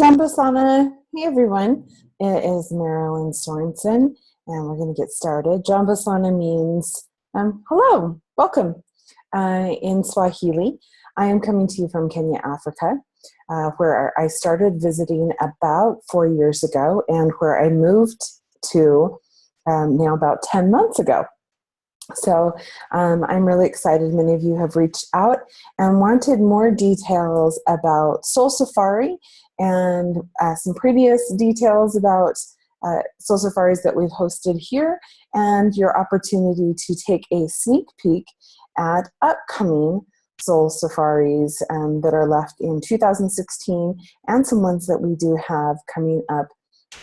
Jambasana. Hey everyone, it is Marilyn Sorensen, and we're going to get started. Jambasana means hello, welcome in Swahili. I am coming to you from Kenya, Africa, where I started visiting about 4 years ago and where I moved to now about 10 months ago. So I'm really excited. Many of you have reached out and wanted more details about Soul Safari and some previous details about Soul Safaris that we've hosted here and your opportunity to take a sneak peek at upcoming Soul Safaris that are left in 2016 and some ones that we do have coming up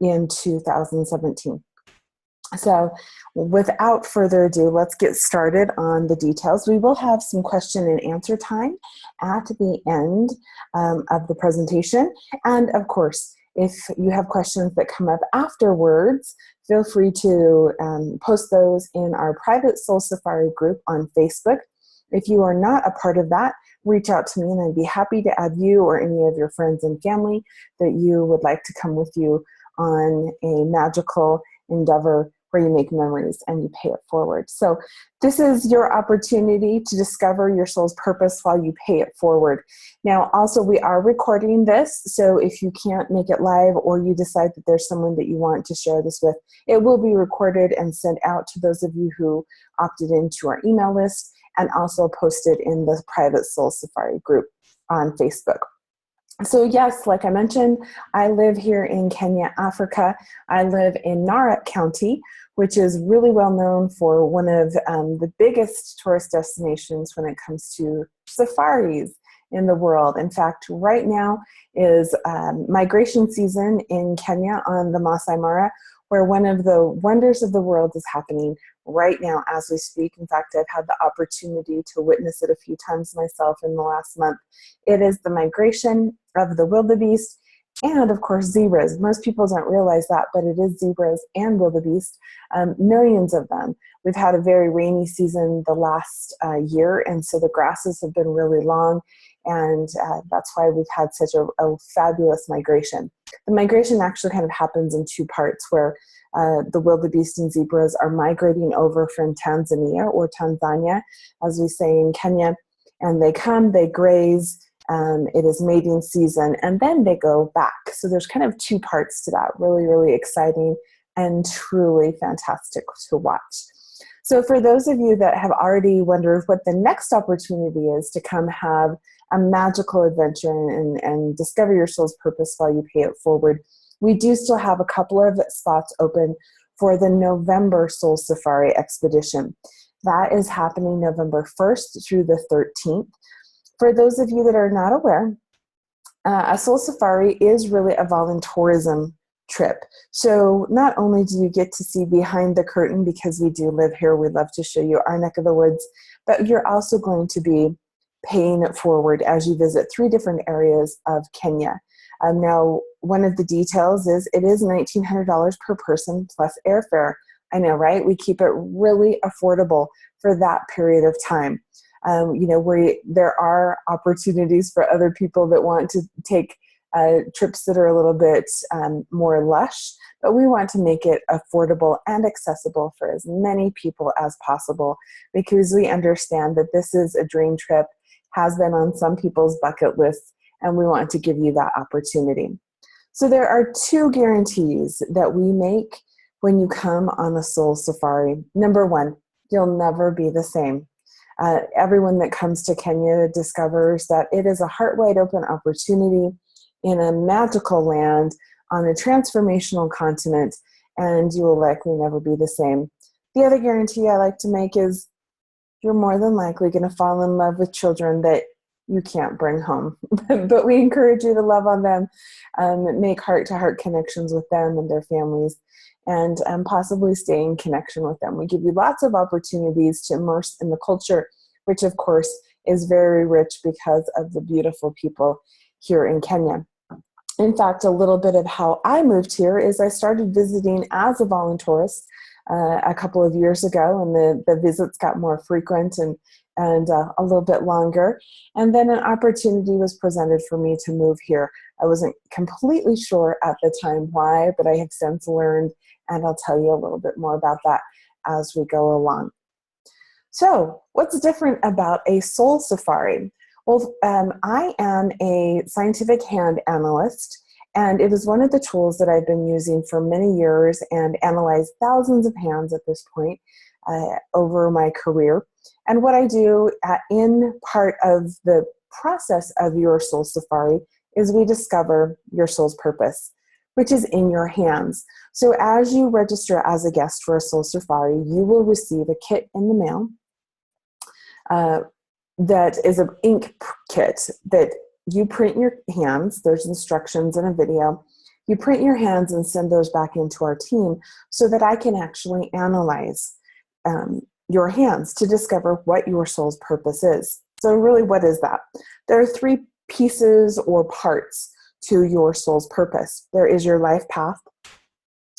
in 2017. So without further ado, let's get started on the details. We will have some question and answer time at the end of the presentation. And of course, if you have questions that come up afterwards, feel free to post those in our private Soul Safari group on Facebook. If you are not a part of that, reach out to me and I'd be happy to add you or any of your friends and family that you would like to come with you on a magical endeavor where you make memories and you pay it forward. So this is your opportunity to discover your soul's purpose while you pay it forward. Now, also, we are recording this, so if you can't make it live or you decide that there's someone that you want to share this with, it will be recorded and sent out to those of you who opted into our email list and also posted in the private Soul Safari group on Facebook. So yes, like I mentioned, I live here in Kenya, Africa. I live in Narok County, which is really well known for one of the biggest tourist destinations when it comes to safaris in the world. In fact, right now is migration season in Kenya on the Masai Mara, where one of the wonders of the world is happening right now as we speak. In fact, I've had the opportunity to witness it a few times myself in the last month. It is the migration of the wildebeest and, of course, zebras. Most people don't realize that, but it is zebras and wildebeest, millions of them. We've had a very rainy season the last year, and so the grasses have been really long, and that's why we've had such a fabulous migration. The migration actually kind of happens in two parts, where the wildebeest and zebras are migrating over from Tanzania, or Tanzania, as we say in Kenya, and they come, they graze, it is mating season, and then they go back. So there's kind of two parts to that, really, really exciting and truly fantastic to watch. So for those of you that have already wondered what the next opportunity is to come have a magical adventure and discover your soul's purpose while you pay it forward, we do still have a couple of spots open for the November Soul Safari expedition. That is happening November 1st through the 13th. For those of you that are not aware, a Soul Safari is really a voluntourism trip. So not only do you get to see behind the curtain, because we do live here, we love to show you our neck of the woods, but you're also going to be paying it forward as you visit 3 different areas of Kenya. Now, one of the details is it is $1,900 per person plus airfare. I know, right? We keep it really affordable for that period of time. Where there are opportunities for other people that want to take trips that are a little bit more lush, but we want to make it affordable and accessible for as many people as possible, because we understand that this is a dream trip, has been on some people's bucket lists, and we want to give you that opportunity. So there are 2 guarantees that we make when you come on a Soul Safari. Number 1, you'll never be the same. Everyone that comes to Kenya discovers that it is a heart wide open opportunity in a magical land on a transformational continent, and you will likely never be the same. The other guarantee I like to make is you're more than likely going to fall in love with children that you can't bring home. But we encourage you to love on them, make heart-to-heart connections with them and their families, and possibly stay in connection with them. We give you lots of opportunities to immerse in the culture, which of course is very rich because of the beautiful people here in Kenya. In fact, a little bit of how I moved here is I started visiting as a volunteerist a couple of years ago, and the visits got more frequent, and and a little bit longer. And then an opportunity was presented for me to move here. I wasn't completely sure at the time why, but I have since learned, and I'll tell you a little bit more about that as we go along. So, what's different about a soul safari? Well, I am a scientific hand analyst, and it is one of the tools that I've been using for many years and analyzed thousands of hands at this point over my career. And what I do in part of the process of your soul safari is we discover your soul's purpose, which is in your hands. So as you register as a guest for a soul safari, you will receive a kit in the mail that is an ink kit that you print your hands. There's instructions and a video. You print your hands and send those back into our team so that I can actually analyze your hands to discover what your soul's purpose is. So really, what is that? There are three pieces or parts to your soul's purpose. There is your life path,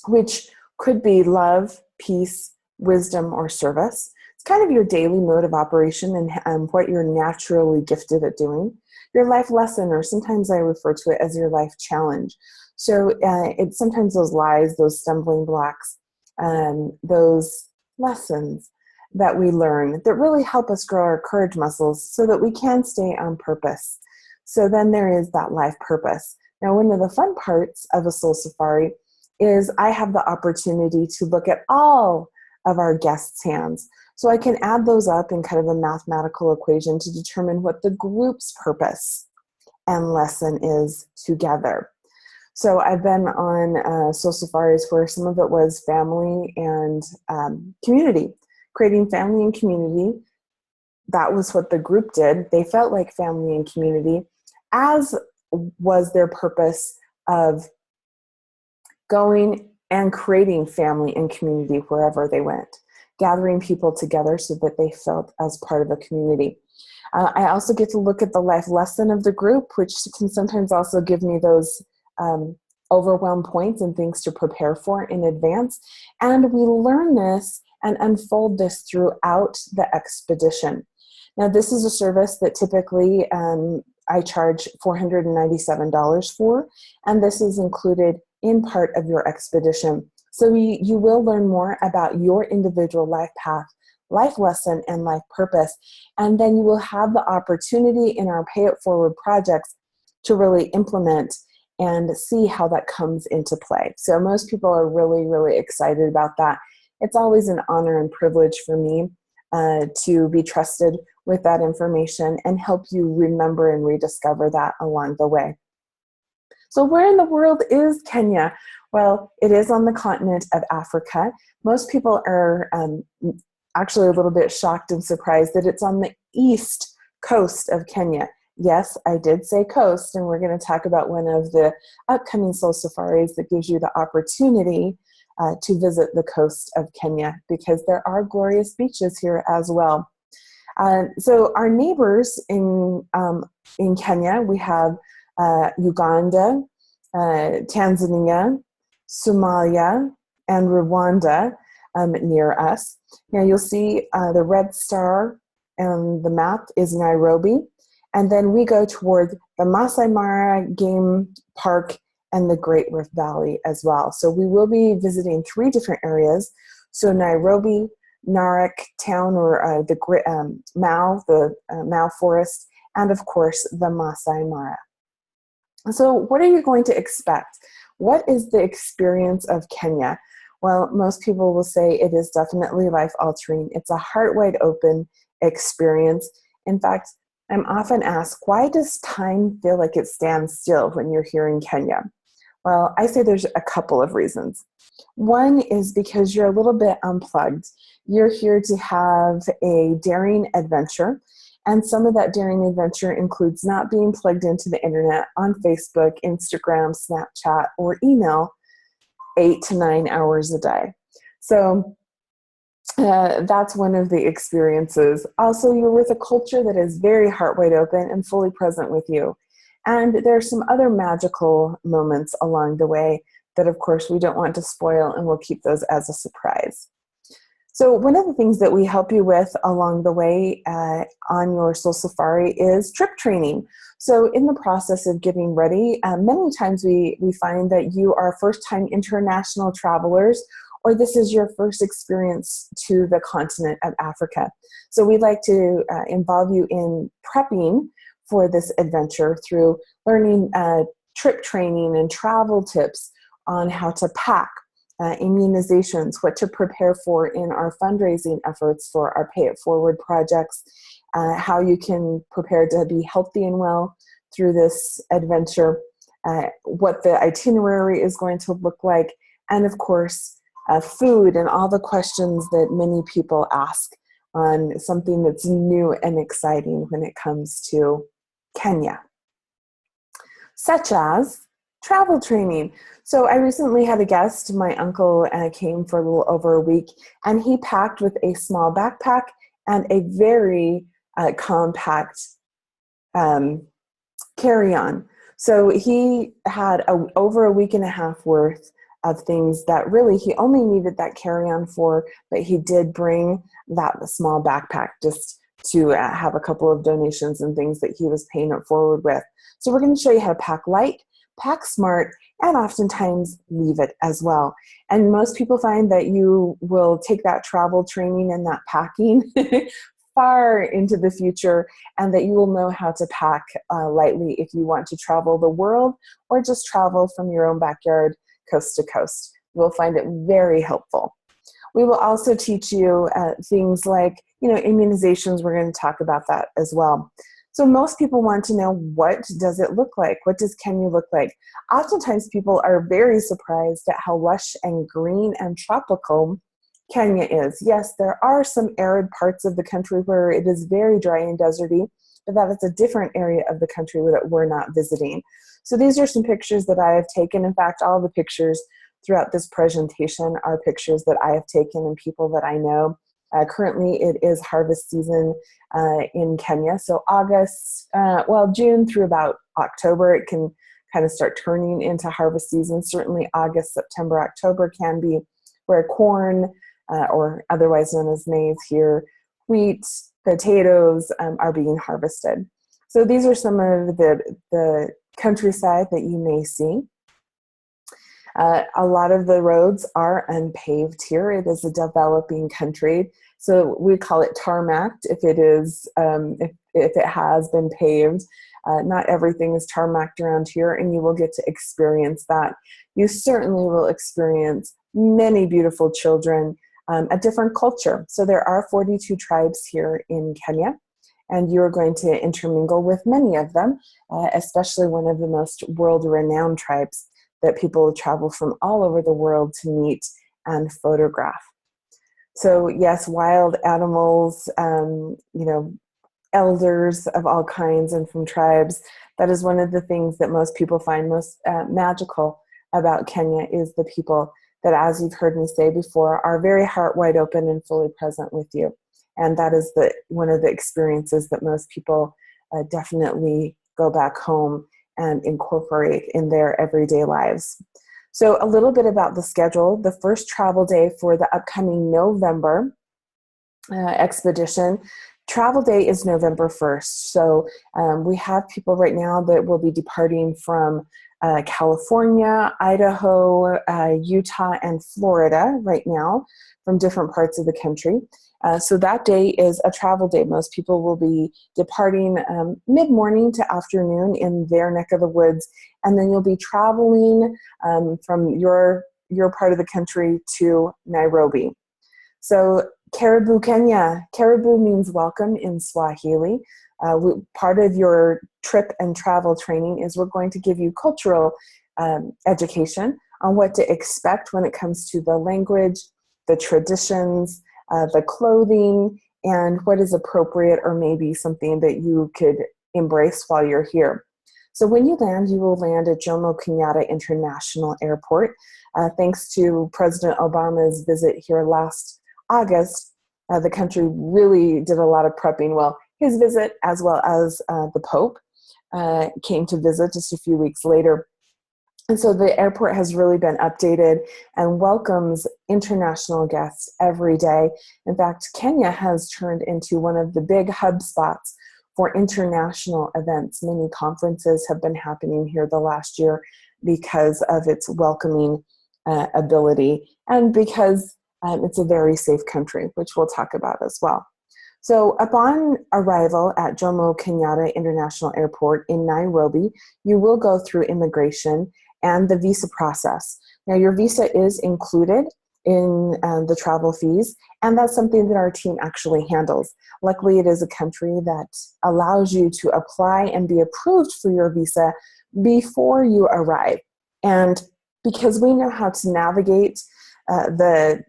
which could be love, peace, wisdom, or service. It's kind of your daily mode of operation and what you're naturally gifted at doing. Your life lesson, or sometimes I refer to it as your life challenge. So it's sometimes those lies, those stumbling blocks, those lessons that we learn that really help us grow our courage muscles so that we can stay on purpose. So then there is that life purpose. Now, one of the fun parts of a soul safari is I have the opportunity to look at all of our guests' hands. So I can add those up in kind of a mathematical equation to determine what the group's purpose and lesson is together. So I've been on soul safaris where some of it was family and community, creating family and community. That was what the group did. They felt like family and community, as was their purpose of going and creating family and community wherever they went, gathering people together so that they felt as part of a community. I also get to look at the life lesson of the group, which can sometimes also give me those overwhelm points and things to prepare for in advance. And we learn this and unfold this throughout the expedition. Now, this is a service that typically I charge $497 for, and this is included in part of your expedition. So you will learn more about your individual life path, life lesson, and life purpose. And then you will have the opportunity in our Pay It Forward projects to really implement and see how that comes into play. So most people are really, really excited about that. It's always an honor and privilege for me to be trusted with that information and help you remember and rediscover that along the way. So where in the world is Kenya? Well, it is on the continent of Africa. Most people are actually a little bit shocked and surprised that it's on the east coast of Kenya. Yes, I did say coast, and we're going to talk about one of the upcoming soul safaris that gives you the opportunity to visit the coast of Kenya, because there are glorious beaches here as well. So our neighbors in Kenya, we have Uganda, Tanzania, Somalia, and Rwanda near us. Now you'll see the red star on the map is Nairobi. And then we go toward the Masai Mara Game Park and the Great Rift Valley as well. So we will be visiting 3 different areas. So Nairobi, Narok town, or the Mau Forest, and of course the Masai Mara. So what are you going to expect? What is the experience of Kenya? Well, most people will say it is definitely life-altering. It's a heart wide open experience. In fact, I'm often asked, why does time feel like it stands still when you're here in Kenya? Well, I say there's a couple of reasons. One is because you're a little bit unplugged. You're here to have a daring adventure, and some of that daring adventure includes not being plugged into the internet on Facebook, Instagram, Snapchat, or email 8 to 9 hours a day. So that's one of the experiences. Also, you're with a culture that is very heart wide open and fully present with you. And there are some other magical moments along the way that, of course, we don't want to spoil, and we'll keep those as a surprise. So one of the things that we help you with along the way on your soul safari is trip training. So in the process of getting ready, many times we find that you are first-time international travelers, or this is your first experience to the continent of Africa. So we'd like to involve you in prepping for this adventure through learning trip training and travel tips on how to pack, immunizations, what to prepare for in our fundraising efforts for our Pay It Forward projects, how you can prepare to be healthy and well through this adventure, what the itinerary is going to look like, and of course, food and all the questions that many people ask on something that's new and exciting when it comes to Kenya, such as travel training. So I recently had a guest. My uncle came for a little over a week, and he packed with a small backpack and a very compact carry-on. So he had over a week and a half worth of things that really he only needed that carry-on for, but he did bring that small backpack just to have a couple of donations and things that he was paying it forward with. So we're going to show you how to pack light, pack smart, and oftentimes leave it as well. And most people find that you will take that travel training and that packing far into the future, and that you will know how to pack lightly if you want to travel the world or just travel from your own backyard coast to coast. You'll find it very helpful. We will also teach you things like, immunizations. We're going to talk about that as well. So most people want to know, what does it look like? What does Kenya look like? Oftentimes people are very surprised at how lush and green and tropical Kenya is. Yes, there are some arid parts of the country where it is very dry and deserty, but that is a different area of the country that we're not visiting. So these are some pictures that I have taken. In fact, all the pictures throughout this presentation are pictures that I have taken and people that I know. Currently, it is harvest season in Kenya. So June through about October, it can kind of start turning into harvest season. Certainly August, September, October can be where corn, or otherwise known as maize here, wheat, potatoes are being harvested. So these are some of the countryside that you may see. A lot of the roads are unpaved here. It is a developing country, so we call it tarmacked if it is if it has been paved. Not everything is tarmacked around here, and you will get to experience that. You certainly will experience many beautiful children, a different culture. So there are 42 tribes here in Kenya, and you're going to intermingle with many of them, especially one of the most world-renowned tribes that people travel from all over the world to meet and photograph. So yes, wild animals, elders of all kinds and from tribes. That is one of the things that most people find most magical about Kenya, is the people that, as you've heard me say before, are very heart wide open and fully present with you. And that is one of the experiences that most people definitely go back home and incorporate in their everyday lives. So a little bit about the schedule. The first travel day for the upcoming November expedition, travel day is November 1st. So we have people right now that will be departing from California, Idaho, Utah, and Florida right now from different parts of the country. So that day is a travel day. Most people will be departing mid-morning to afternoon in their neck of the woods, and then you'll be traveling from your part of the country to Nairobi. So Karibu Kenya. Karibu means welcome in Swahili. Part of your trip and travel training is we're going to give you cultural education on what to expect when it comes to the language, the traditions, the clothing, and what is appropriate or maybe something that you could embrace while you're here. So when you will land at Jomo Kenyatta International Airport. Thanks to President Obama's visit here last August, the country really did a lot of prepping. Well, his visit, as well as the Pope, came to visit just a few weeks later. And so the airport has really been updated and welcomes international guests every day. In fact, Kenya has turned into one of the big hub spots for international events. Many conferences have been happening here the last year because of its welcoming ability and because it's a very safe country, which we'll talk about as well. So upon arrival at Jomo Kenyatta International Airport in Nairobi, you will go through immigration and the visa process. Now, your visa is included in the travel fees, and that's something that our team actually handles. Luckily, it is a country that allows you to apply and be approved for your visa before you arrive. And because we know how to navigate the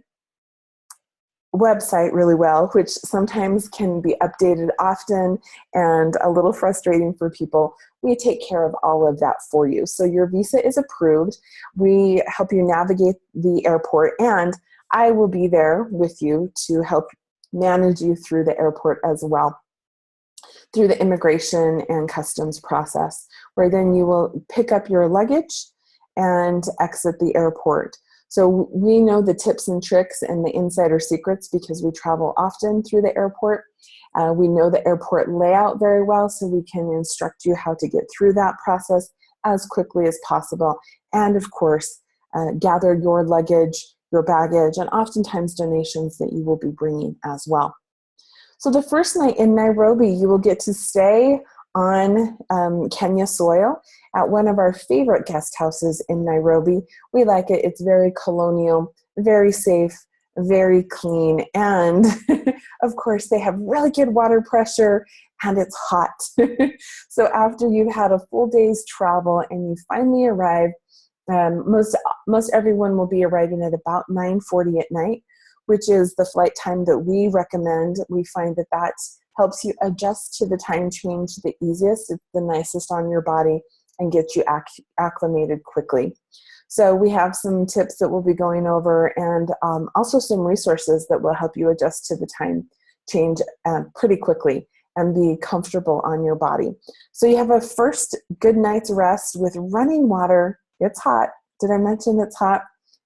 website really well, which sometimes can be updated often and a little frustrating for people, we take care of all of that for you. So your visa is approved. We help you navigate the airport, and I will be there with you to help manage you through the airport as well, through the immigration and customs process, where then you will pick up your luggage and exit the airport. So we know the tips and tricks and the insider secrets because we travel often through the airport. We know the airport layout very well, so we can instruct you how to get through that process as quickly as possible. And of course, gather your luggage, your baggage, and oftentimes donations that you will be bringing as well. So the first night in Nairobi, you will get to stay on Kenya soil at one of our favorite guest houses in Nairobi. We like it. It's very colonial, very safe, very clean, and of course they have really good water pressure and it's hot. So after you've had a full day's travel and you finally arrive, most everyone will be arriving at about 9:40 at night, which is the flight time that we recommend. We find that that helps you adjust to the time change the easiest. It's the nicest on your body and gets you acclimated quickly. So we have some tips that we'll be going over, and also some resources that will help you adjust to the time change pretty quickly and be comfortable on your body. So you have a first good night's rest with running water. It's hot. Did I mention it's hot?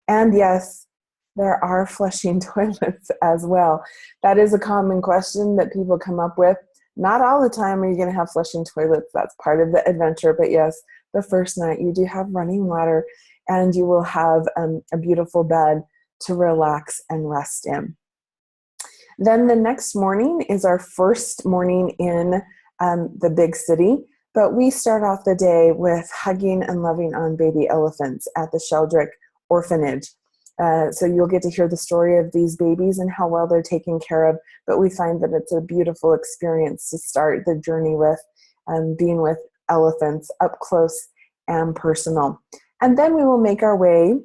And yes, there are flushing toilets as well. That is a common question that people come up with. Not all the time are you going to have flushing toilets. That's part of the adventure. But yes, the first night you do have running water, and you will have a beautiful bed to relax and rest in. Then the next morning is our first morning in the big city. But we start off the day with hugging and loving on baby elephants at the Sheldrick Orphanage. So you'll get to hear the story of these babies and how well they're taken care of. But we find that it's a beautiful experience to start the journey with, being with elephants up close and personal. And then we will make our way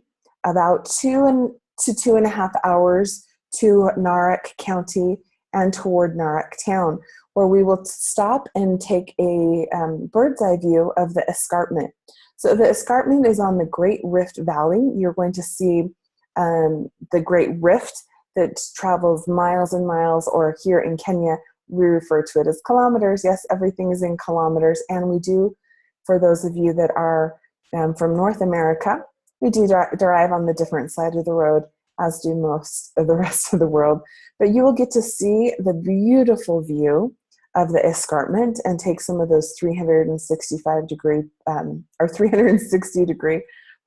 about 2 to 2.5 hours to Narok County and toward Narok Town, where we will stop and take a bird's eye view of the escarpment. So the escarpment is on the Great Rift Valley. You're going to see the Great Rift that travels miles and miles, or here in Kenya, we refer to it as kilometers. Yes, everything is in kilometers. And we do, for those of you that are from North America, we do drive on the different side of the road, as do most of the rest of the world. But you will get to see the beautiful view of the escarpment and take some of those 360 degree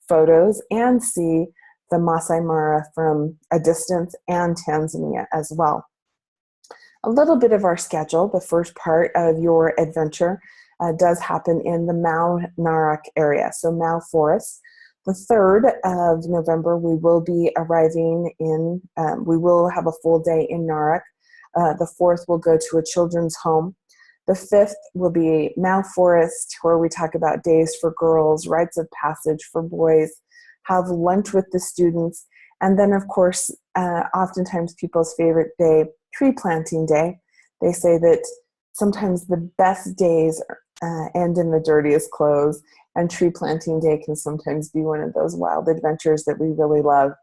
photos and see the Masai Mara from a distance, and Tanzania as well. A little bit of our schedule, the first part of your adventure does happen in the Mau Narok area, so Mau Forest. The 3rd of November, we will be arriving in, we will have a full day in Narok. The 4th, we'll go to a children's home. The 5th will be Mau Forest, where we talk about days for girls, rites of passage for boys, have lunch with the students, and then, of course, oftentimes people's favorite day, tree planting day. They say that sometimes the best days end in the dirtiest clothes, and tree planting day can sometimes be one of those wild adventures that we really love.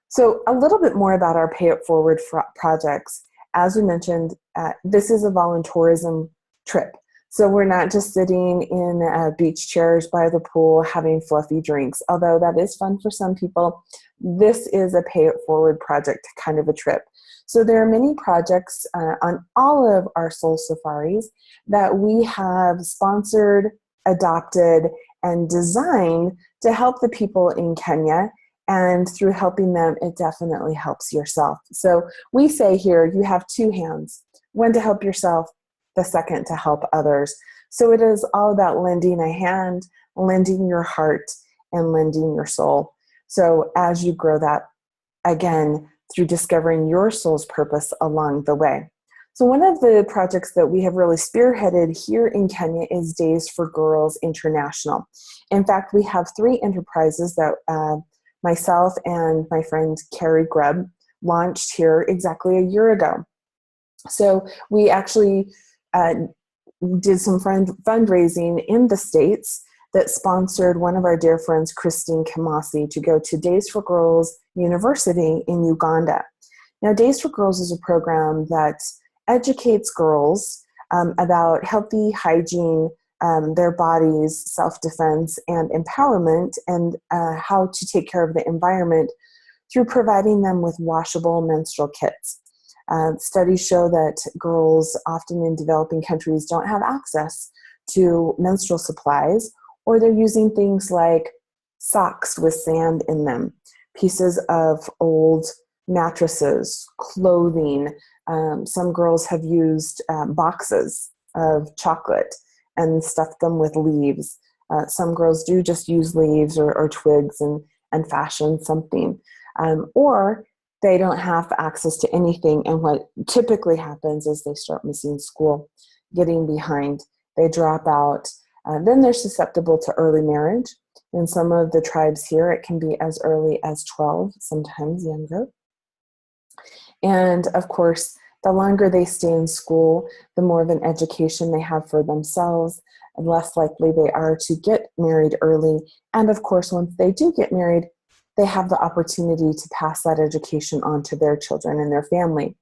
So a little bit more about our Pay It Forward projects. As we mentioned, this is a voluntourism trip. So we're not just sitting in beach chairs by the pool having fluffy drinks, although that is fun for some people. This is a pay it forward project kind of a trip. So there are many projects on all of our soul safaris that we have sponsored, adopted, and designed to help the people in Kenya. And through helping them, it definitely helps yourself. So we say here, you have two hands, one to help yourself, the second to help others. So it is all about lending a hand, lending your heart, and lending your soul. So as you grow that, again, through discovering your soul's purpose along the way. So one of the projects that we have really spearheaded here in Kenya is Days for Girls International. In fact, we have 3 enterprises that myself and my friend Carrie Grubb launched here exactly a year ago. So we actually did some fundraising in the States that sponsored one of our dear friends, Christine Kamasi, to go to Days for Girls University in Uganda. Now, Days for Girls is a program that educates girls about healthy hygiene, their bodies, self-defense, and empowerment, and how to take care of the environment through providing them with washable menstrual kits. Studies show that girls often in developing countries don't have access to menstrual supplies, or they're using things like socks with sand in them, pieces of old mattresses, clothing. Some girls have used boxes of chocolate and stuffed them with leaves. Some girls do just use leaves or twigs and fashion something. Or they don't have access to anything, and what typically happens is they start missing school, getting behind, they drop out. Then they're susceptible to early marriage. In some of the tribes here, it can be as early as 12, sometimes younger. And of course, the longer they stay in school, the more of an education they have for themselves, and less likely they are to get married early. And of course, once they do get married, they have the opportunity to pass that education on to their children and their family.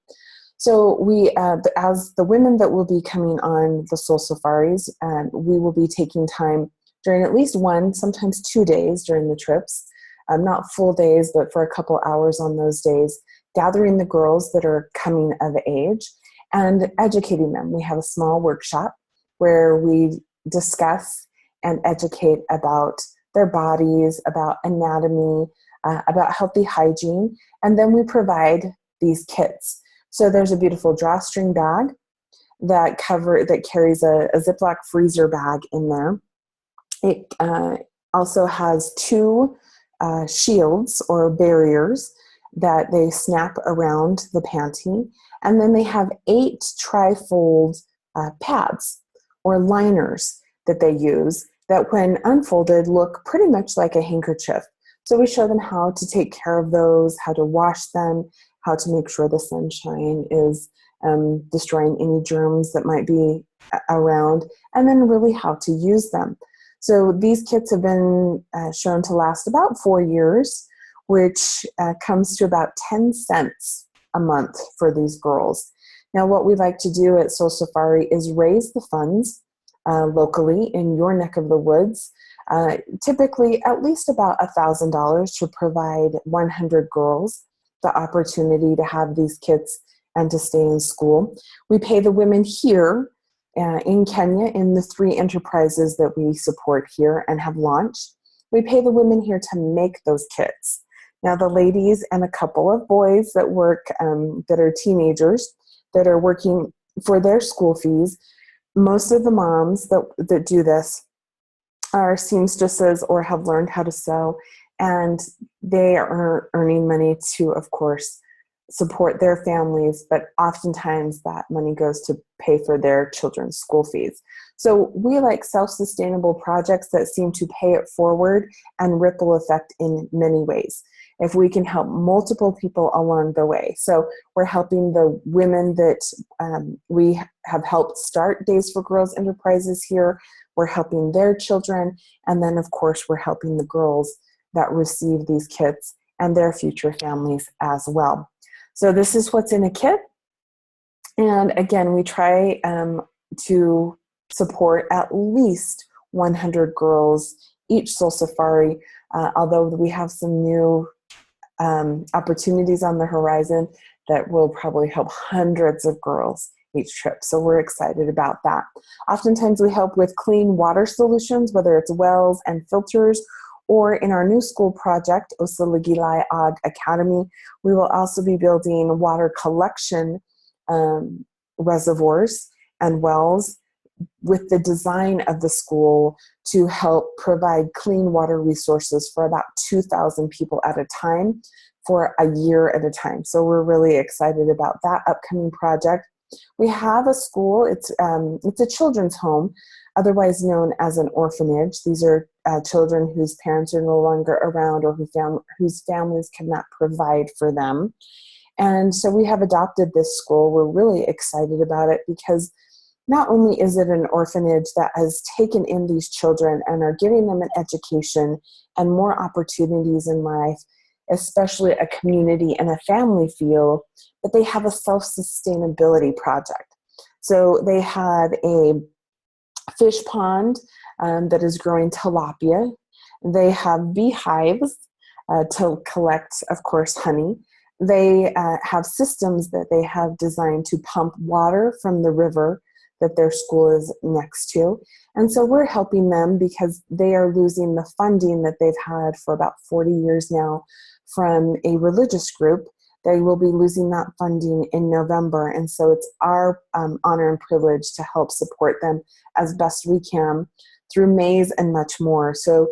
So we, as the women that will be coming on the Soul Safaris, we will be taking time during at least 1, sometimes 2 days during the trips, not full days, but for a couple hours on those days, gathering the girls that are coming of age and educating them. We have a small workshop where we discuss and educate about their bodies, about anatomy, about healthy hygiene, and then we provide these kits. So there's a beautiful drawstring bag that carries a Ziploc freezer bag in there. It also has 2 shields or barriers that they snap around the panty, and then they have 8 trifold pads or liners that they use that when unfolded look pretty much like a handkerchief. So we show them how to take care of those, how to wash them, how to make sure the sunshine is destroying any germs that might be around, and then really how to use them. So these kits have been shown to last about 4 years, which comes to about 10 cents a month for these girls. Now, what we like to do at Soul Safari is raise the funds locally in your neck of the woods, typically at least about $1,000 to provide 100 girls the opportunity to have these kits and to stay in school. We pay the women here in Kenya in the 3 enterprises that we support here and have launched. We pay the women here to make those kits. Now the ladies and a couple of boys that work, that are teenagers, that are working for their school fees, most of the moms that do this are seamstresses or have learned how to sew, and they are earning money to, of course, support their families, but oftentimes that money goes to pay for their children's school fees. So we like self-sustainable projects that seem to pay it forward and ripple effect in many ways, if we can help multiple people along the way. So we're helping the women that we have helped start Days for Girls enterprises here. We're helping their children. And then, of course, we're helping the girls that receive these kits and their future families as well. So this is what's in a kit. And again, we try to support at least 100 girls each soul safari, although we have some new opportunities on the horizon that will probably help hundreds of girls each trip. So we're excited about that. Oftentimes we help with clean water solutions, whether it's wells and filters, or in our new school project, Osaligilai Ag Academy, we will also be building water collection reservoirs and wells with the design of the school to help provide clean water resources for about 2,000 people at a time for a year at a time. So we're really excited about that upcoming project. We have a school, it's a children's home, otherwise known as an orphanage. These are children whose parents are no longer around or whose families cannot provide for them. And so we have adopted this school. We're really excited about it because not only is it an orphanage that has taken in these children and are giving them an education and more opportunities in life, especially a community and a family feel, but they have a self-sustainability project. So they had a fish pond that is growing tilapia. They have beehives to collect, of course, honey. They have systems that they have designed to pump water from the river that their school is next to. And so we're helping them because they are losing the funding that they've had for about 40 years now from a religious group. They will be losing that funding in November. And so it's our honor and privilege to help support them as best we can through maize and much more. So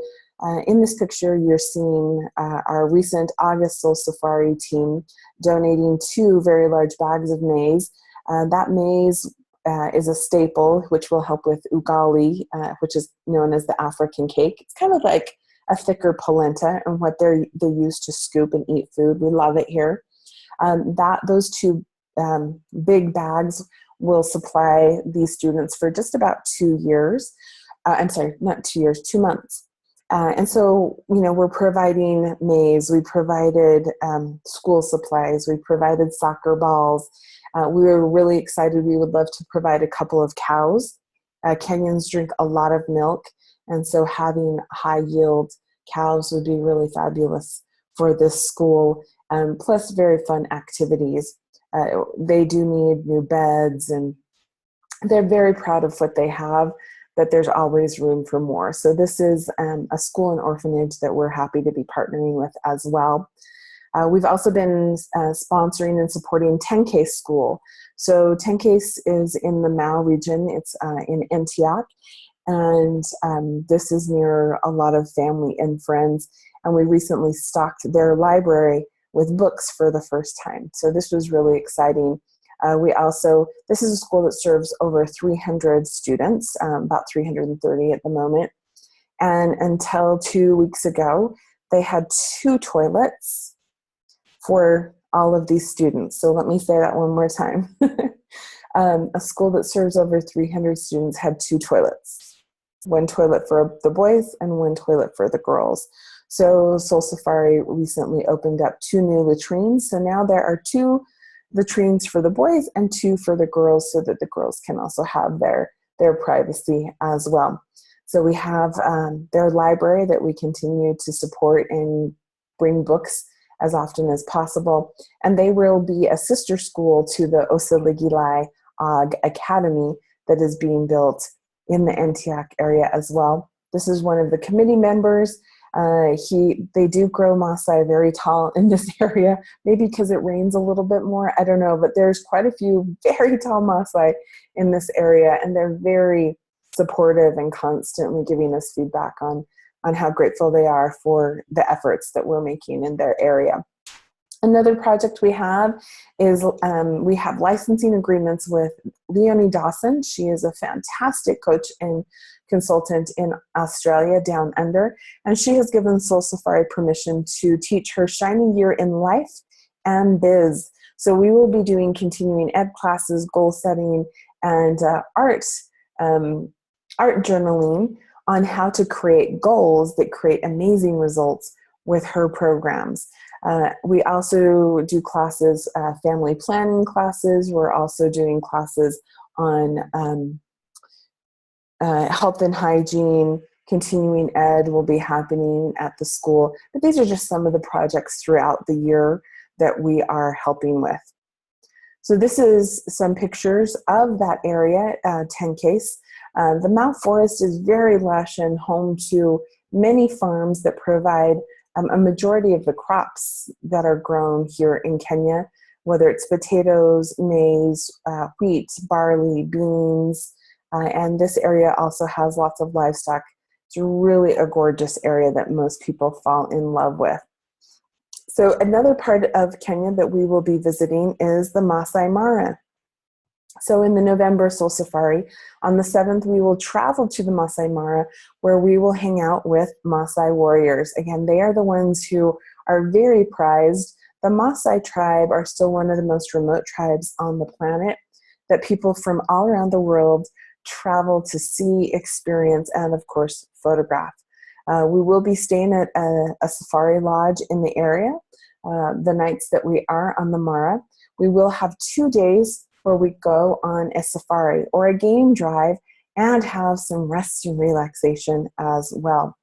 in this picture, you're seeing our recent August Soul Safari team donating 2 very large bags of maize. That maize is a staple, which will help with ugali, which is known as the African cake. It's kind of like a thicker polenta and what they use to scoop and eat food. We love it here. Those 2 big bags will supply these students for just about 2 years. I'm sorry, not 2 years, 2 months. And so, we're providing maize, we provided school supplies, we provided soccer balls. We were really excited. We would love to provide a couple of cows. Kenyans drink a lot of milk, and so having high yield cows would be really fabulous for this school, plus very fun activities. They do need new beds, and they're very proud of what they have, but there's always room for more. So this is a school and orphanage that we're happy to be partnering with as well. We've also been sponsoring and supporting 10K School. So 10K is in the Mao region. It's in Antioch. And this is near a lot of family and friends. And we recently stocked their library with books for the first time. So this was really exciting. This is a school that serves over 300 students, about 330 at the moment. And until 2 weeks ago, they had 2 toilets for all of these students. So let me say that one more time. A school that serves over 300 students had 2 toilets. 1 toilet for the boys and 1 toilet for the girls. So Soul Safari recently opened up 2 new latrines. So now there are 2 latrines for the boys and 2 for the girls, so that the girls can also have their privacy as well. So we have their library that we continue to support and bring books as often as possible. And they will be a sister school to the Osaligilai Ag Academy that is being built in the Antioch area as well. This is one of the committee members. They do grow Maasai very tall in this area, maybe because it rains a little bit more, I don't know, but there's quite a few very tall Maasai in this area, and they're very supportive and constantly giving us feedback on how grateful they are for the efforts that we're making in their area. Another project we have is we have licensing agreements with Leonie Dawson. She is a fantastic coach and consultant in Australia, down under, and she has given Soul Safari permission to teach her Shining Year in Life and Biz. So we will be doing continuing ed classes, goal setting, and art journaling on how to create goals that create amazing results with her programs. We also do classes, family planning classes. We're also doing classes on health and hygiene, continuing ed will be happening at the school. But these are just some of the projects throughout the year that we are helping with. So this is some pictures of that area, 10 case. The Mount Forest is very lush and home to many farms that provide a majority of the crops that are grown here in Kenya, whether it's potatoes, maize, wheat, barley, beans, and this area also has lots of livestock. It's really a gorgeous area that most people fall in love with. So another part of Kenya that we will be visiting is the Masai Mara. So in the November Soul Safari, on the 7th, we will travel to the Masai Mara, where we will hang out with Masai warriors. Again, they are the ones who are very prized. The Masai tribe are still one of the most remote tribes on the planet that people from all around the world travel to see, experience, and of course, photograph. We will be staying at a safari lodge in the area the nights that we are on the Mara. We will have 2 days where we go on a safari or a game drive and have some rest and relaxation as well.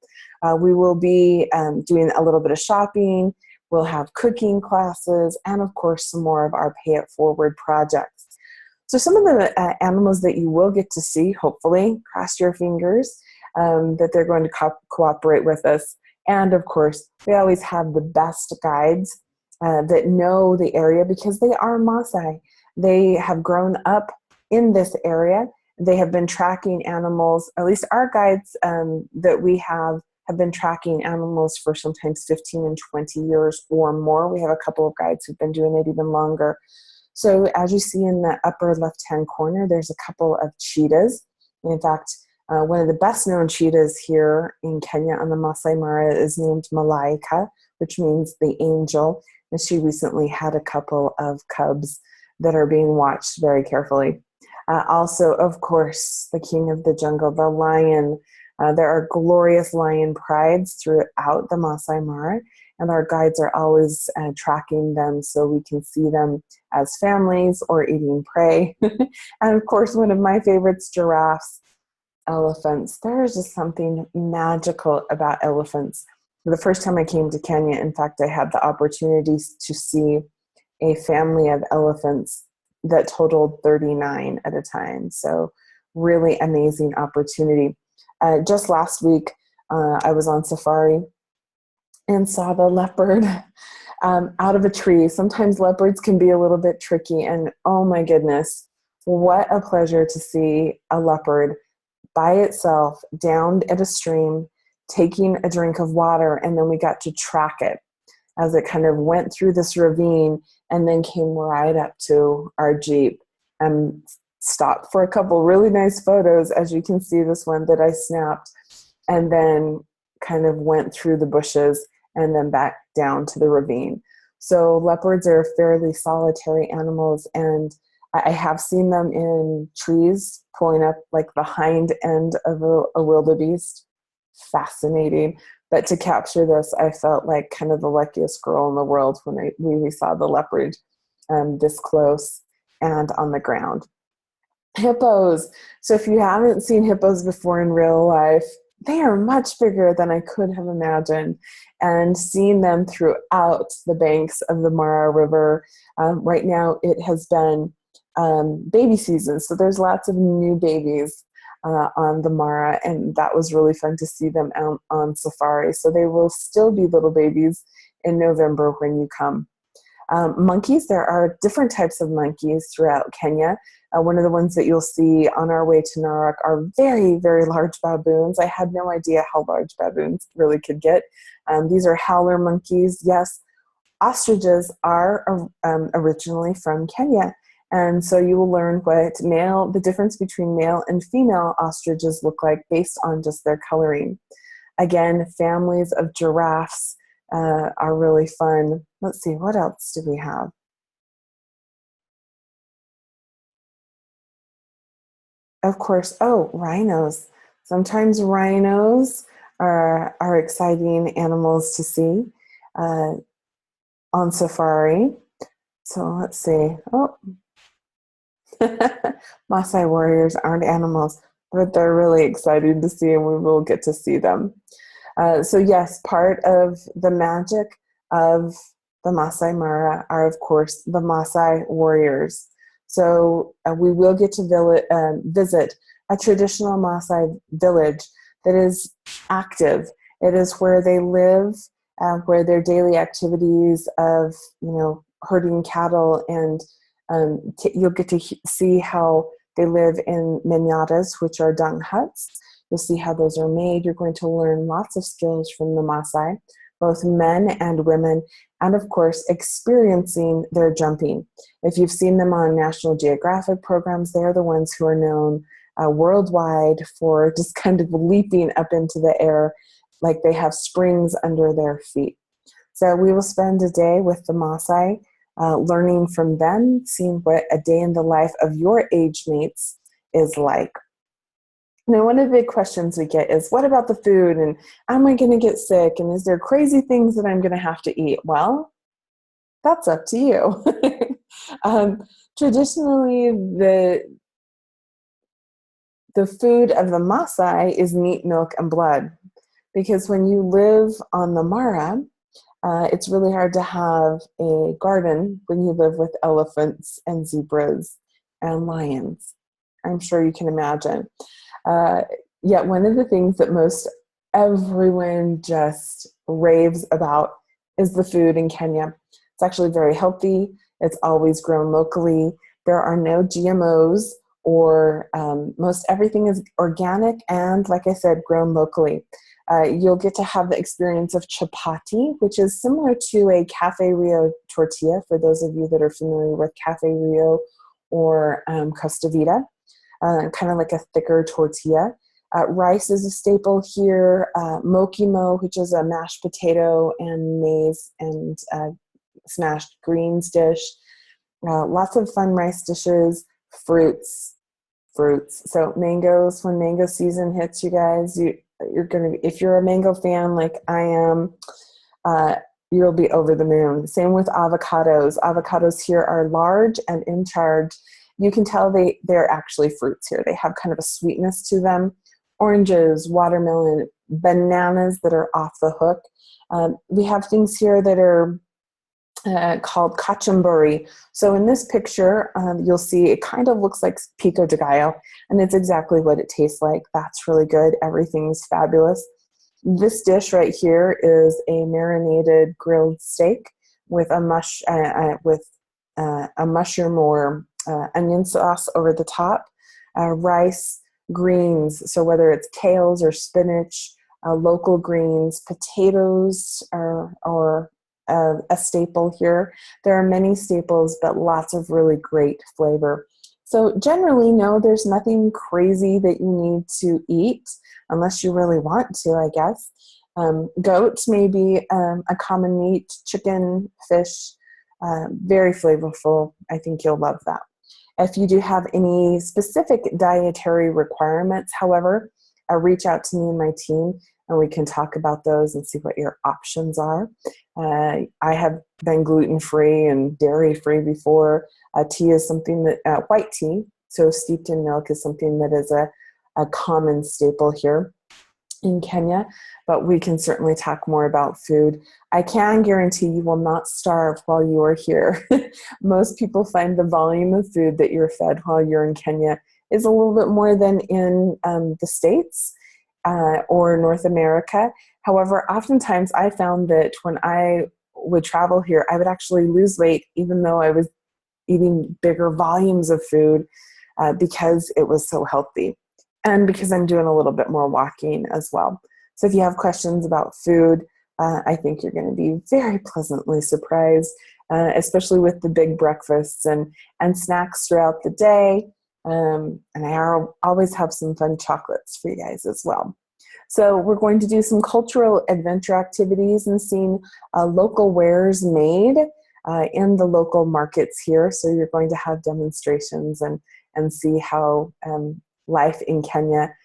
We will be doing a little bit of shopping. We'll have cooking classes and of course some more of our Pay It Forward projects. So some of the animals that you will get to see, hopefully, cross your fingers, that they're going to cooperate with us. And of course, we always have the best guides that know the area because they are Maasai. They have grown up in this area. They have been tracking animals, at least our guides that we have been tracking animals for sometimes 15 and 20 years or more. We have a couple of guides who've been doing it even longer. So as you see in the upper left-hand corner, there's a couple of cheetahs. In fact, one of the best known cheetahs here in Kenya on the Masai Mara is named Malaika, which means the angel. And she recently had a couple of cubs that are being watched very carefully. Also, of course, the king of the jungle, the lion. There are glorious lion prides throughout the Masai Mara, and our guides are always tracking them so we can see them as families or eating prey. And of course, one of my favorites, giraffes, elephants. There is just something magical about elephants. The first time I came to Kenya, in fact, I had the opportunity to see a family of elephants that totaled 39 at a time. So really amazing opportunity. Just last week, I was on safari and saw the leopard out of a tree. Sometimes leopards can be a little bit tricky, and oh my goodness, what a pleasure to see a leopard by itself down at a stream, taking a drink of water, and then we got to track it as it kind of went through this ravine and then came right up to our Jeep and stopped for a couple really nice photos, as you can see this one that I snapped, and then kind of went through the bushes and then back down to the ravine. So leopards are fairly solitary animals, and I have seen them in trees pulling up like the hind end of a wildebeest. Fascinating. But to capture this, I felt like kind of the luckiest girl in the world when we saw the leopard this close and on the ground. Hippos. So if you haven't seen hippos before in real life, they are much bigger than I could have imagined. And seeing them throughout the banks of the Mara River, right now it has been baby season. So there's lots of new babies on the Mara, and that was really fun to see them out on safari. So they will still be little babies in November when you come. Monkeys, there are different types of monkeys throughout Kenya. One of the ones that you'll see on our way to Narok are very, very large baboons. I had no idea how large baboons really could get. These are howler monkeys. Yes, ostriches are originally from Kenya. And so you will learn what the difference between male and female ostriches look like based on just their coloring. Again, families of giraffes are really fun. Let's see, what else do we have? Of course, rhinos. Sometimes rhinos are exciting animals to see on safari. So let's see. Maasai warriors aren't animals. but they're really exciting to see, and we will get to see them. So yes, part of the magic of the Masai Mara are, of course, the Masai warriors. So we will get to visit a traditional Masai village that is active. It is where they live, where their daily activities of, herding cattle, and you'll get to see how they live in manyatas, which are dung huts. You'll see how those are made. You're going to learn lots of skills from the Maasai, both men and women, and of course, experiencing their jumping. If you've seen them on National Geographic programs, they're the ones who are known worldwide for just kind of leaping up into the air like they have springs under their feet. So we will spend a day with the Maasai, learning from them, seeing what a day in the life of your age mates is like. Now, one of the big questions we get is, what about the food? And am I going to get sick? And is there crazy things that I'm going to have to eat? Well, that's up to you. Traditionally, the food of the Maasai is meat, milk, and blood. Because when you live on the Mara, it's really hard to have a garden when you live with elephants and zebras and lions. I'm sure you can imagine. Yet one of the things that most everyone just raves about is the food in Kenya. It's actually very healthy. It's always grown locally. There are no GMOs, or most everything is organic and, like I said, grown locally. You'll get to have the experience of chapati, which is similar to a Cafe Rio tortilla, for those of you that are familiar with Cafe Rio or Costa Vida, kind of like a thicker tortilla. Rice is a staple here. Mokimo, which is a mashed potato and maize and smashed greens dish. Lots of fun rice dishes, fruits. So mangoes, when mango season hits, you guys, you're gonna, if you're a mango fan like I am, you'll be over the moon. Same with avocados. Avocados here are large and in charge. You can tell they're actually fruits here. They have kind of a sweetness to them. Oranges, watermelon, bananas that are off the hook. We have things here that are called kachumbari. So in this picture, you'll see it kind of looks like pico de gallo, and it's exactly what it tastes like. That's really good. Everything's fabulous. This dish right here is a marinated grilled steak with a mushroom or onion sauce over the top, rice, greens. So whether it's kales or spinach, local greens, potatoes, or a staple here. There are many staples, but lots of really great flavor. So generally, no, there's nothing crazy that you need to eat unless you really want to, I guess. Goat may be a common meat, chicken, fish, very flavorful. I think you'll love that. If you do have any specific dietary requirements, however, reach out to me and my team, and we can talk about those and see what your options are. I have been gluten-free and dairy-free before. Tea is something that, white tea, so steeped in milk, is something that is a common staple here in Kenya, but we can certainly talk more about food. I can guarantee you will not starve while you are here. Most people find the volume of food that you're fed while you're in Kenya is a little bit more than in the States or North America. However, oftentimes I found that when I would travel here, I would actually lose weight even though I was eating bigger volumes of food because it was so healthy, and because I'm doing a little bit more walking as well. So if you have questions about food, I think you're going to be very pleasantly surprised, especially with the big breakfasts and snacks throughout the day. And I always have some fun chocolates for you guys as well. So we're going to do some cultural adventure activities and seeing local wares made in the local markets here. So you're going to have demonstrations and see how life in Kenya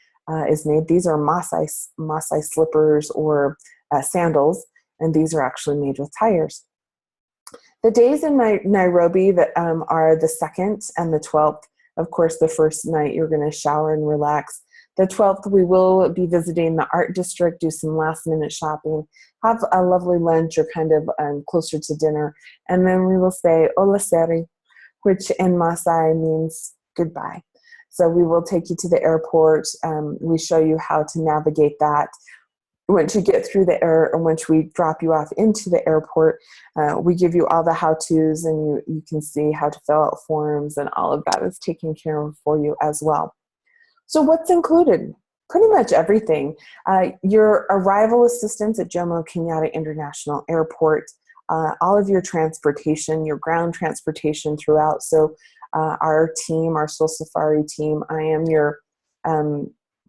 is made. These are Maasai slippers or sandals, and these are actually made with tires. The days in Nairobi that are the 2nd and the 12th. Of course, the first night you're going to shower and relax. The 12th, we will be visiting the art district, do some last minute shopping, have a lovely lunch or kind of closer to dinner. And then we will say Ola Seri, which in Maasai means goodbye. So we will take you to the airport. We show you how to navigate that. Once you get through the air, or once we drop you off into the airport, we give you all the how-tos, and you can see how to fill out forms, and all of that is taken care of for you as well. So what's included? Pretty much everything. Your arrival assistance at Jomo Kenyatta International Airport, all of your transportation, your ground transportation throughout. So our team, our Soul Safari team, I am your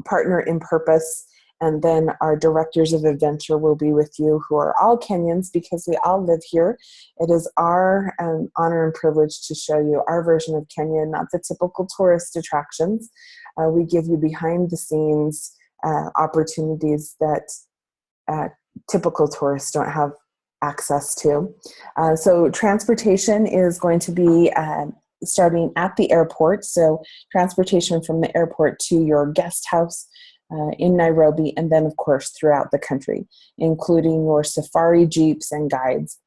partner in purpose, and then our directors of adventure will be with you, who are all Kenyans because we all live here. It is our honor and privilege to show you our version of Kenya, not the typical tourist attractions. We give you behind the scenes opportunities that typical tourists don't have access to. So transportation is going to be starting at the airport. So transportation from the airport to your guest house in Nairobi, and then of course throughout the country, including your safari jeeps and guides.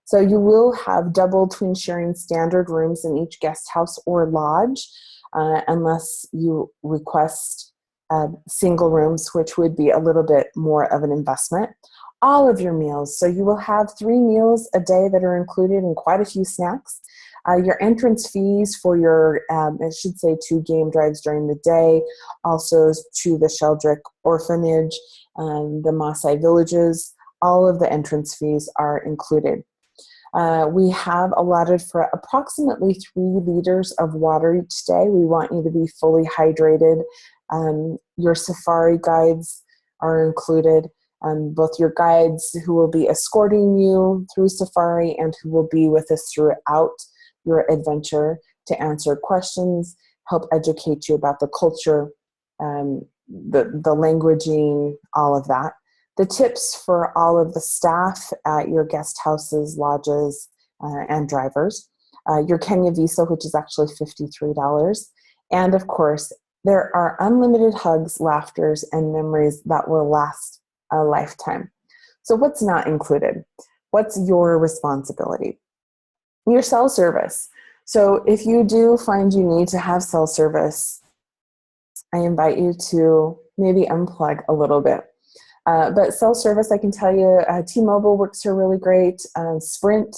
So you will have double twin sharing standard rooms in each guest house or lodge, unless you request single rooms, which would be a little bit more of an investment. All of your meals. So you will have 3 meals a day that are included, and quite a few snacks. Your entrance fees for your, I should say, 2 game drives during the day, also to the Sheldrick Orphanage, the Maasai villages, all of the entrance fees are included. We have allotted for approximately 3 liters of water each day. We want you to be fully hydrated. Your safari guides are included. Both your guides who will be escorting you through safari and who will be with us throughout your adventure to answer questions, help educate you about the culture, the languaging, all of that. The tips for all of the staff at your guest houses, lodges, and drivers. Your Kenya visa, which is actually $53. And of course, there are unlimited hugs, laughters, and memories that will last a lifetime. So what's not included? What's your responsibility? Your cell service. So if you do find you need to have cell service, I invite you to maybe unplug a little bit. But cell service, I can tell you, T-Mobile works here really great. Sprint,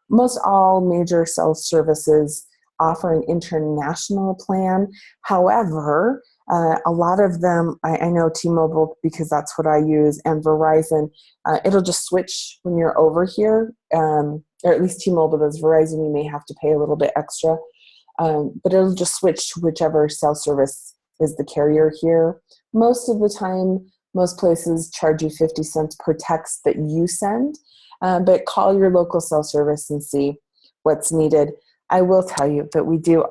most all major cell services offer an international plan. However, a lot of them, I know T-Mobile because that's what I use, and Verizon, it'll just switch when you're over here, or at least T-Mobile does. Verizon, you may have to pay a little bit extra, but it'll just switch to whichever cell service is the carrier here. Most of the time, most places charge you 50 cents per text that you send, but call your local cell service and see what's needed. I will tell you that we do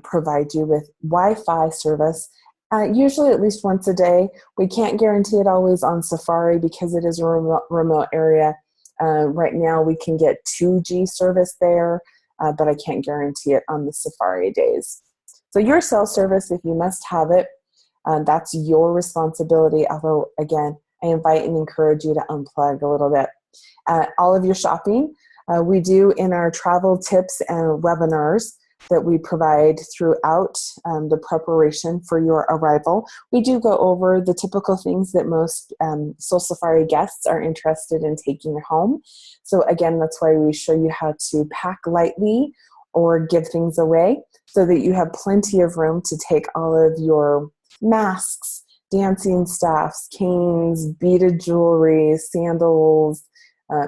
provide you with Wi-Fi service, usually at least once a day. We can't guarantee it always on Safari because it is a remote area. Right now we can get 2G service there, but I can't guarantee it on the Safari days. So your cell service, if you must have it, that's your responsibility. Although, again, I invite and encourage you to unplug a little bit. All of your shopping, we do in our travel tips and webinars that we provide throughout the preparation for your arrival. We do go over the typical things that most Soul Safari guests are interested in taking home. So again, that's why we show you how to pack lightly or give things away so that you have plenty of room to take all of your masks, dancing staffs, canes, beaded jewelry, sandals,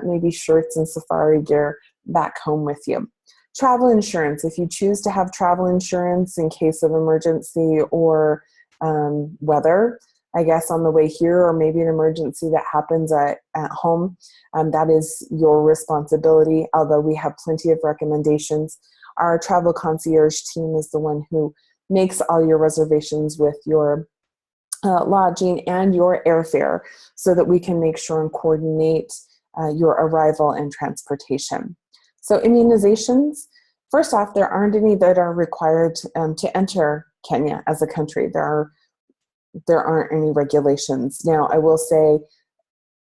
maybe shirts and safari gear back home with you. Travel insurance, if you choose to have travel insurance in case of emergency or weather, I guess on the way here, or maybe an emergency that happens at home, that is your responsibility, although we have plenty of recommendations. Our travel concierge team is the one who makes all your reservations with your lodging and your airfare so that we can make sure and coordinate your arrival and transportation. So immunizations, first off, there aren't any that are required to enter Kenya as a country. There aren't any regulations. Now, I will say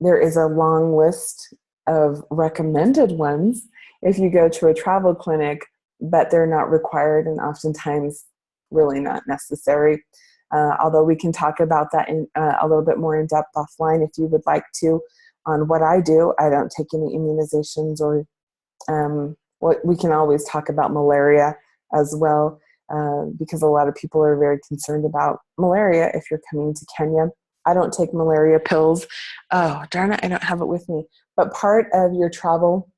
there is a long list of recommended ones if you go to a travel clinic, but they're not required and oftentimes really not necessary. Although we can talk about that in a little bit more in depth offline if you would like to. On what I do, I don't take any immunizations or what we can always talk about malaria as well, because a lot of people are very concerned about malaria if you're coming to Kenya. I don't take malaria pills. Oh, darn it, I don't have it with me. But part of your travel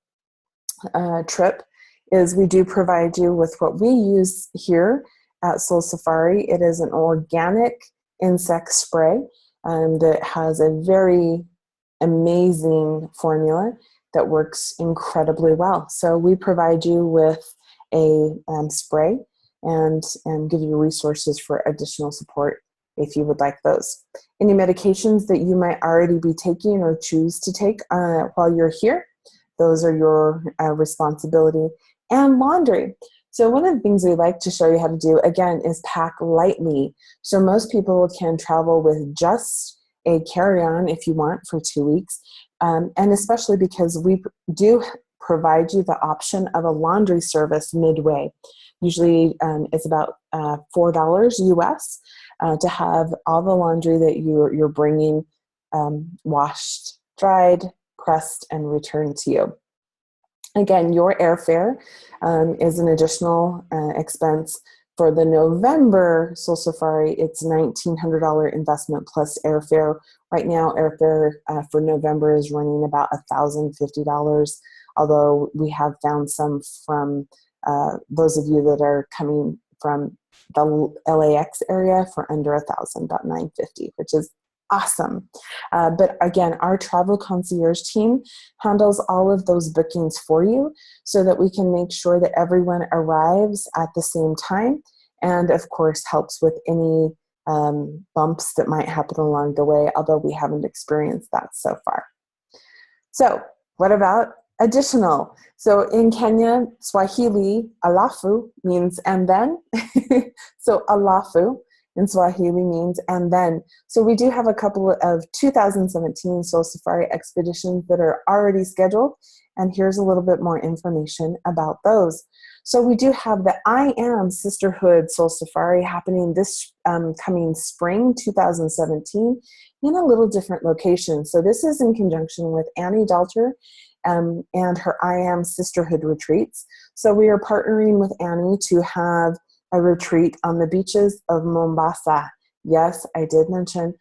trip is we do provide you with what we use here at Soul Safari. It is an organic insect spray that has a very amazing formula that works incredibly well. So we provide you with a spray and give you resources for additional support if you would like those. Any medications that you might already be taking or choose to take while you're here, those are your responsibility. And laundry. So one of the things we like to show you how to do, again, is pack lightly. So most people can travel with just a carry-on if you want for 2 weeks. And especially because we do provide you the option of a laundry service midway. Usually it's about $4 US to have all the laundry that you're bringing washed, dried, pressed, and returned to you. Again, your airfare is an additional expense. For the November Soul Safari, it's $1,900 investment plus airfare. Right now, airfare for November is running about $1,050, although we have found some from those of you that are coming from the LAX area for under $1,000, about $950, which is awesome. But again, our travel concierge team handles all of those bookings for you so that we can make sure that everyone arrives at the same time and, of course, helps with any bumps that might happen along the way, although we haven't experienced that so far. So what about additional? So in Kenya, Swahili, alafu means and then. So alafu in Swahili means and then. So we do have a couple of 2017 Soul Safari expeditions that are already scheduled, and here's a little bit more information about those. So we do have the I Am Sisterhood Soul Safari happening this coming spring 2017 in a little different location. So this is in conjunction with Annie Dalter and her I Am Sisterhood retreats. So we are partnering with Annie to have a retreat on the beaches of Mombasa. Yes, I did mention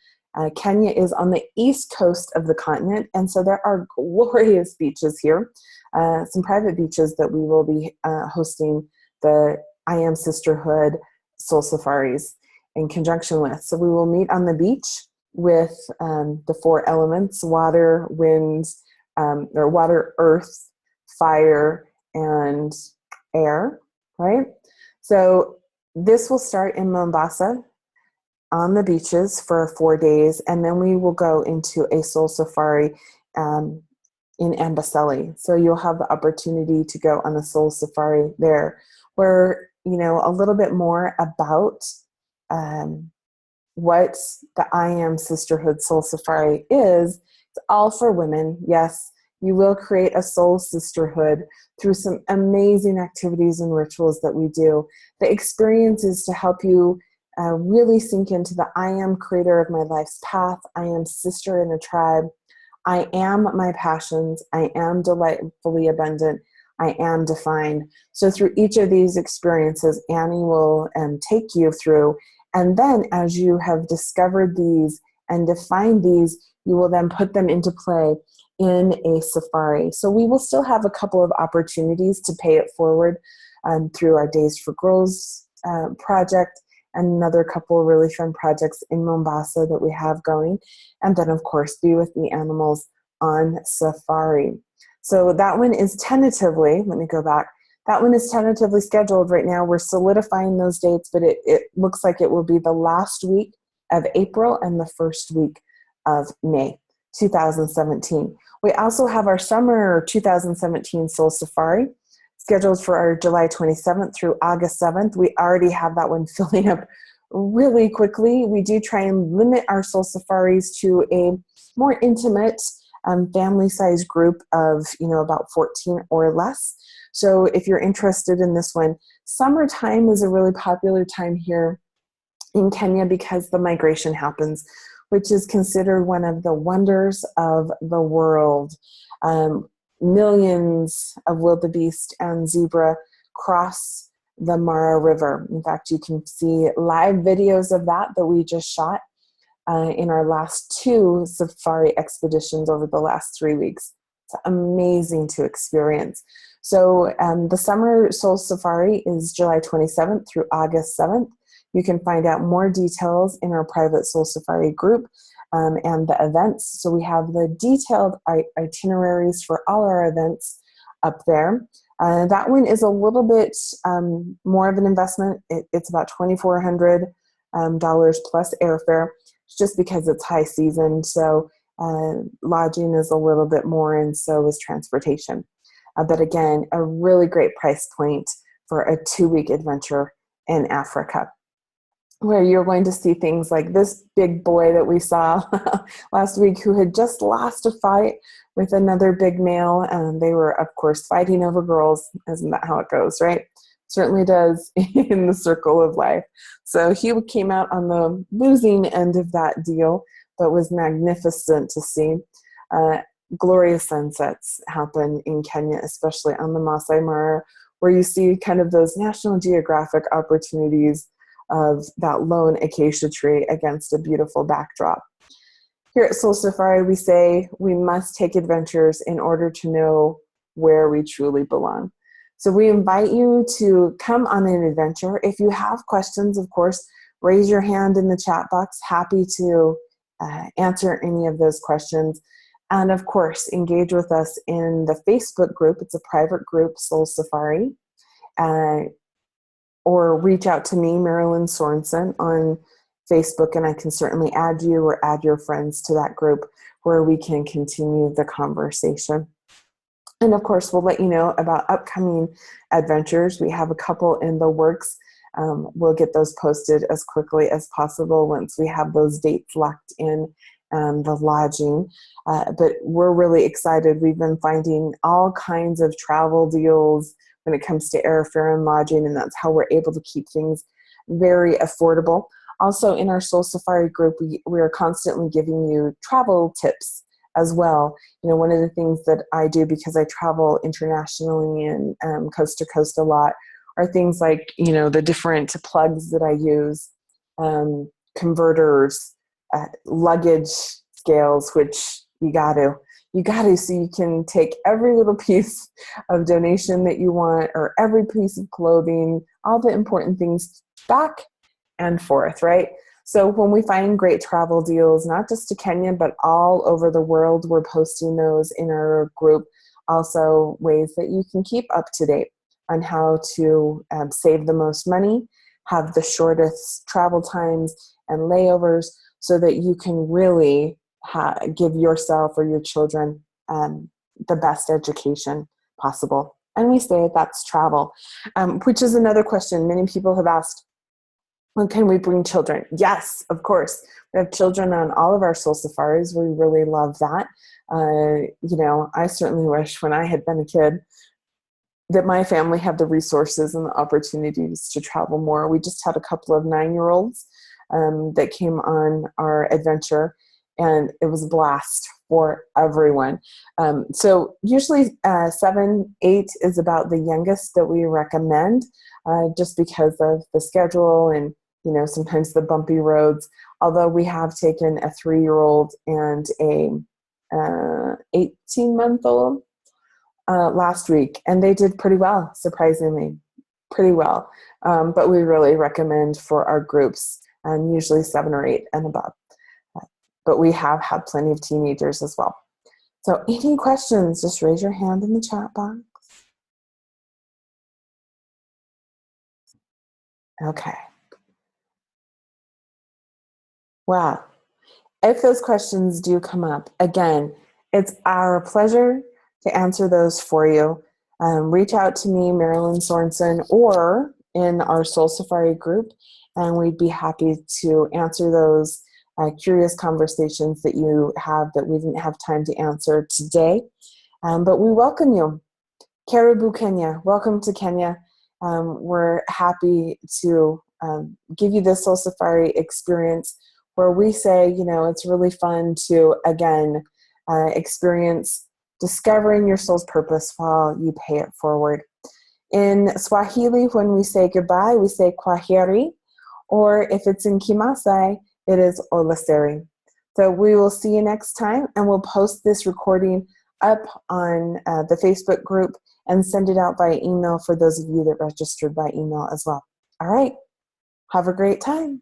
Kenya is on the east coast of the continent, and so there are glorious beaches here, some private beaches that we will be hosting the I Am Sisterhood Soul Safaris in conjunction with. So we will meet on the beach with the 4 elements: water, wind, or water, earth, fire, and air, right? So this will start in Mombasa on the beaches for 4 days, and then we will go into a soul safari in Amboseli. So you'll have the opportunity to go on a soul safari there, where you know a little bit more about what the I Am Sisterhood Soul Safari is. It's all for women. Yes, you will create a soul sisterhood through some amazing activities and rituals that we do. The experience is to help you really sink into the I am creator of my life's path. I am sister in a tribe. I am my passions. I am delightfully abundant. I am defined. So through each of these experiences, Annie will take you through. And then as you have discovered these and defined these, you will then put them into play in a safari. So we will still have a couple of opportunities to pay it forward through our Days for Girls project and another couple of really fun projects in Mombasa that we have going. And then, of course, be with the animals on safari. So that one is tentatively, let me go back, that one is tentatively scheduled right now. We're solidifying those dates, but it looks like it will be the last week of April and the first week of May 2017. We also have our summer 2017 Soul Safari. scheduled for our July 27th through August 7th. We already have that one filling up really quickly. We do try and limit our soul safaris to a more intimate family-sized group of, about 14 or less. So if you're interested in this one, summertime is a really popular time here in Kenya because the migration happens, which is considered one of the wonders of the world. Millions of wildebeest and zebra cross the Mara River. In fact, you can see live videos of that we just shot in our last 2 safari expeditions over the last 3 weeks. It's amazing to experience. So the summer soul safari is July 27th through August 7th. You can find out more details in our private soul safari group and the events. So we have the detailed itineraries for all our events up there. That one is a little bit more of an investment. It's about $2,400 plus airfare, just because it's high season. So lodging is a little bit more, and so is transportation. But again, a really great price point for a 2-week adventure in Africa, where you're going to see things like this big boy that we saw last week who had just lost a fight with another big male. And they were, of course, fighting over girls. Isn't that how it goes, right? Certainly does in the circle of life. So he came out on the losing end of that deal, but was magnificent to see. Glorious sunsets happen in Kenya, especially on the Masai Mara, where you see kind of those National Geographic opportunities of that lone acacia tree against a beautiful backdrop. Here at Soul Safari, we say we must take adventures in order to know where we truly belong. So we invite you to come on an adventure. If you have questions, of course, raise your hand in the chat box. Happy to answer any of those questions. And of course, engage with us in the Facebook group. It's a private group, Soul Safari. Or reach out to me, Marilyn Sorensen, on Facebook, and I can certainly add you or add your friends to that group where we can continue the conversation. And of course, we'll let you know about upcoming adventures. We have a couple in the works. We'll get those posted as quickly as possible once we have those dates locked in, the lodging. But we're really excited. We've been finding all kinds of travel deals when it comes to airfare and lodging, and that's how we're able to keep things very affordable. Also, in our Soul Safari group, we are constantly giving you travel tips as well. One of the things that I do, because I travel internationally and coast to coast a lot, are things like, the different plugs that I use, converters, luggage scales, which you got to, so you can take every little piece of donation that you want, or every piece of clothing, all the important things back and forth, right? So when we find great travel deals, not just to Kenya, but all over the world, we're posting those in our group. Also, ways that you can keep up to date on how to save the most money, have the shortest travel times and layovers, so that you can really give yourself or your children the best education possible. And we say that's travel, which is another question many people have asked. When can we bring children? Yes, of course. We have children on all of our soul safaris. We really love that. I certainly wish when I had been a kid that my family had the resources and the opportunities to travel more. We just had a couple of 9-year-olds that came on our adventure, and it was a blast for everyone. So usually 7, 8 is about the youngest that we recommend, just because of the schedule and, sometimes the bumpy roads. Although we have taken a 3-year-old and a 18-month-old last week, and they did pretty well, surprisingly, pretty well. But we really recommend for our groups, usually 7 or 8 and above. But we have had plenty of teenagers as well. So any questions, just raise your hand in the chat box. Okay. Wow. If those questions do come up, again, it's our pleasure to answer those for you. reach out to me, Marilyn Sorensen, or in our Soul Safari group, and we'd be happy to answer those curious conversations that you have that we didn't have time to answer today. But we welcome you. Caribou, Kenya. Welcome to Kenya. We're happy to give you this Soul Safari experience where we say, it's really fun to, again, experience discovering your soul's purpose while you pay it forward. In Swahili, when we say goodbye, we say kwaheri, or if it's in Kimasai, it is olaseri. So we will see you next time, and we'll post this recording up on the Facebook group and send it out by email for those of you that registered by email as well. All right. Have a great time.